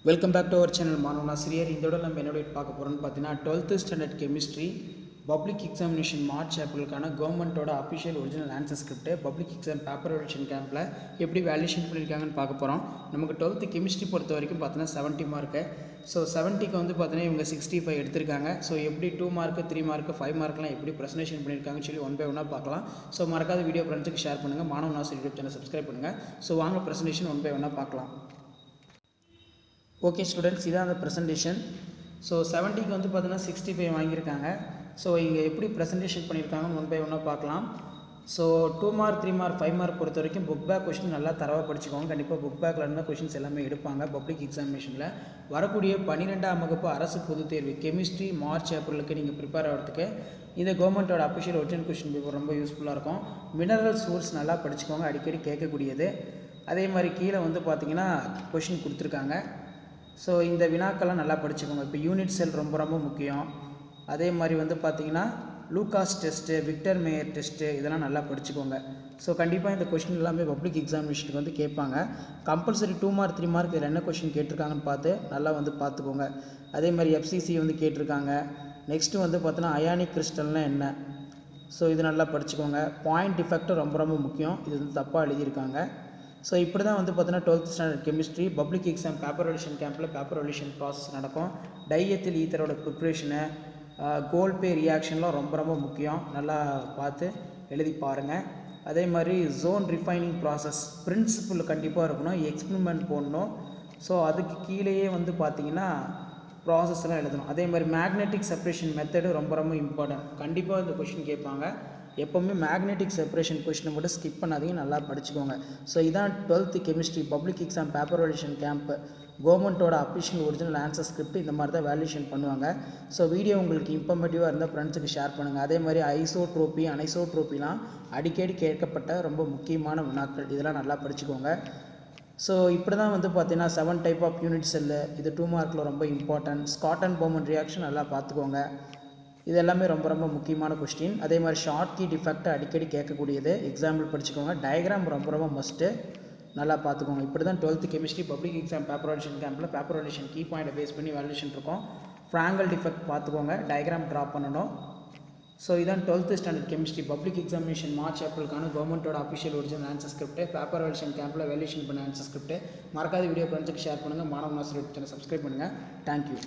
Welcome back to our channel மாணவனா சிறியர். இதோட நம்ம என்னோட பார்க்க போகிறோம்னு பார்த்தீங்கன்னா 12th standard chemistry public examination March ஏப்ரலுக்கான கவர்மெண்ட்டோட official original answer script public exam paper verification கேம்பில் எப்படி வேல்யூஷன் பண்ணியிருக்காங்கன்னு பார்க்க போகிறோம். நமக்கு 12th கெமிஸ்ட்ரி பொறுத்த வரைக்கும் பார்த்தீங்கன்னா 70 மார்க்கு. ஸோ 70க்கு வந்து பார்த்தீங்கன்னா இவங்க 65 எடுத்திருக்காங்க. ஸோ எப்படி 2 மார்க்கு 3 மார்க்கு 5 மார்க்லாம் எப்படி ப்ரெசன்டேஷன் பண்ணியிருக்காங்கன்னு சொல்லி ஒன் பை ஒன்னாக பார்க்கலாம். ஸோ மறக்காத வீடியோ ஃப்ரெண்ட்ஸுக்கு ஷேர் பண்ணுங்கள். மாணவனா யூடியூப் சேனல் சப்ஸ்கிரைப் பண்ணுங்கள். ஸோ வாங்க ப்ரெசன்டேஷன் ஒன் பை ஒன்னாக பார்க்கலாம். ஓகே ஸ்டூடெண்ட்ஸ், இதான் அந்த ப்ரெசன்டேஷன். ஸோ 70க்கு வந்து பார்த்தீங்கன்னா 65 வாங்கியிருக்காங்க. ஸோ இங்கே எப்படி ப்ரெசன்டேஷன் பண்ணியிருக்காங்கன்னு ஒன் பை ஒன்னாக பார்க்கலாம். ஸோ 2 மார்க் 3 மார்க் 5 மார்க் பொறுத்த வரைக்கும் புக் பேக் கொஷின் நல்லா தரவாக படிச்சுக்கோங்க. கண்டிப்பாக புக் பேக்கில் இருந்தால் கொஷின்ஸ் எல்லாமே எடுப்பாங்க. பப்ளிக் எக்ஸாமினேஷனில் வரக்கூடிய 12ஆம் வகுப்பு அரசு பொதுத் தேர்வு கெமிஸ்ட்ரி மார்ச் ஏப்ரலுக்கு நீங்கள் ப்ரிப்பேர் ஆகிறதுக்கு இந்த கவர்மெண்ட்டோட அஃபிஷியல் ஒரிஜினல் கொஷின் பேப்பர் ரொம்ப யூஸ்ஃபுல்லாக இருக்கும். மினரல் சோர்ஸ் நல்லா படிச்சுக்கோங்க, அடிக்கடி கேட்கக்கூடியது. அதே மாதிரி கீழே வந்து பார்த்தீங்கன்னா கொஷின் கொடுத்துருக்காங்க. ஸோ இந்த வினாக்கெல்லாம் நல்லா படிச்சுக்கோங்க. இப்போ யூனிட் செல் ரொம்ப ரொம்ப முக்கியம். அதே மாதிரி வந்து பார்த்திங்கன்னா Lucas test, Victor mayor test, இதெல்லாம் நல்லா படிச்சுக்கோங்க. ஸோ கண்டிப்பாக இந்த கொஷின் எல்லாமே பப்ளிக் எக்ஸாமினேஷனுக்கு வந்து கேட்பாங்க. கம்பல்சரி 2 மார்க் 3 மார்க் இதில் என்ன கொஷின் கேட்டிருக்காங்கன்னு பார்த்து நல்லா வந்து பார்த்துக்கோங்க. அதே மாதிரி எஃப்சிசி வந்து கேட்டிருக்காங்க. நெக்ஸ்ட்டு வந்து பார்த்தோன்னா அயானிக் கிறிஸ்டல்னால் என்ன, ஸோ இது நல்லா படிச்சுக்கோங்க. பாயிண்ட் டிஃபெக்ட்டும் ரொம்ப ரொம்ப முக்கியம். இது வந்து தப்பாக எழுதியிருக்காங்க. ஸோ இப்படி தான் வந்து பார்த்தீங்கன்னா 12th standard chemistry public exam paper valuation கேம்பில் பேப்பர் வெலியூஷன் ப்ராசஸ் நடக்கும். டைஎத்தில் ஈத்தரோட ப்ரிப்ரேஷனு, கோல் பே ரியாக்ஷன்லாம் ரொம்ப ரொம்ப முக்கியம். நல்லா பார்த்து எழுதி பாருங்கள். அதே மாதிரி ஜோன் ரிஃபைனிங் ப்ராசஸ் பிரின்சிபிள் கண்டிப்பாக இருக்கணும், எக்ஸ்பெரிமெண்ட் போடணும். ஸோ அதுக்கு கீழேயே வந்து பார்த்திங்கன்னா ப்ராசஸ்லாம் எழுதணும். அதே மாதிரி மேக்னெட்டிக் செப்பரேஷன் மெத்தடு ரொம்ப ரொம்ப இம்பார்ட்டன்ட். கண்டிப்பாக இந்த கொஷின் கேட்பாங்க. எப்போவுமே மேக்னெட்டிக் செப்பரேஷன் கொஷினை மட்டும் ஸ்கிப் பண்ணாதீங்க, நல்லா படிச்சுக்கோங்க. ஸோ இதான் 12th chemistry public exam paper valuation camp கவர்மெண்ட்டோட அஃபிஷியல் ஒரிஜினல் ஆன்சர் ஸ்கிரிப்ட். இந்த மாதிரி தான் வேல்யூஷன் பண்ணுவாங்க. ஸோ வீடியோ உங்களுக்கு இன்ஃபர்மேட்டிவாக இருந்தால் ஃப்ரெண்ட்ஸுக்கு ஷேர் பண்ணுங்கள். அதே மாதிரி ஐசோட்ரோபி அனைசோட்ரோபிலாம் அடிக்கடி கேட்கப்பட்ட ரொம்ப முக்கியமான வினாக்கள், இதெல்லாம் நல்லா படிச்சுக்கோங்க. ஸோ இப்படி தான் வந்து பார்த்தீங்கன்னா 7 டைப் ஆஃப் யூனிட் செல்லு, இது 2 மார்க்கில் ரொம்ப important. Scott and Bowman reaction நல்லா பார்த்துக்கோங்க. இது எல்லாமே ரொம்ப ரொம்ப முக்கியமான கொஸ்டின். அதே மாதிரி ஷார்ட் கீ டிஃபெக்ட் அடிக்கடி கேட்கக்கூடியது, எக்ஸாம்பிள் படிச்சுக்கோங்க. டயக்ராம் ரொம்ப ரொம்ப மஸ்ட்டு, நல்லா பார்த்துக்கோங்க. இப்படி தான் 12th chemistry public exam paper valuation கேம்பில் பேப்பர் வேல்யூஷன் கீ பாயிண்ட்டை பேஸ் பண்ணி வேல்யூஷன் இருக்கும். ஃப்ராங்கல் டிஃபெக்ட் பார்த்துக்கோங்க, டயக்ராம் ட்ரா பண்ணணும். ஸோ இதான் 12th standard chemistry public examination March ஏப்ரலுக்கான கவர்மெண்ட்டோட official original answer script paper valuation கேம்பில் வேல்யூஷன் பண்ண ஆன்சர் ஸ்கிரிப்ட். மறக்காத வீடியோ ஃப்ரெண்ட்ஸுக்கு ஷேர் பண்ணுங்கள். மாணவ யூடியூப் சேனல் சப்ஸ்கிரைப் பண்ணுங்கள். தேங்க்யூ.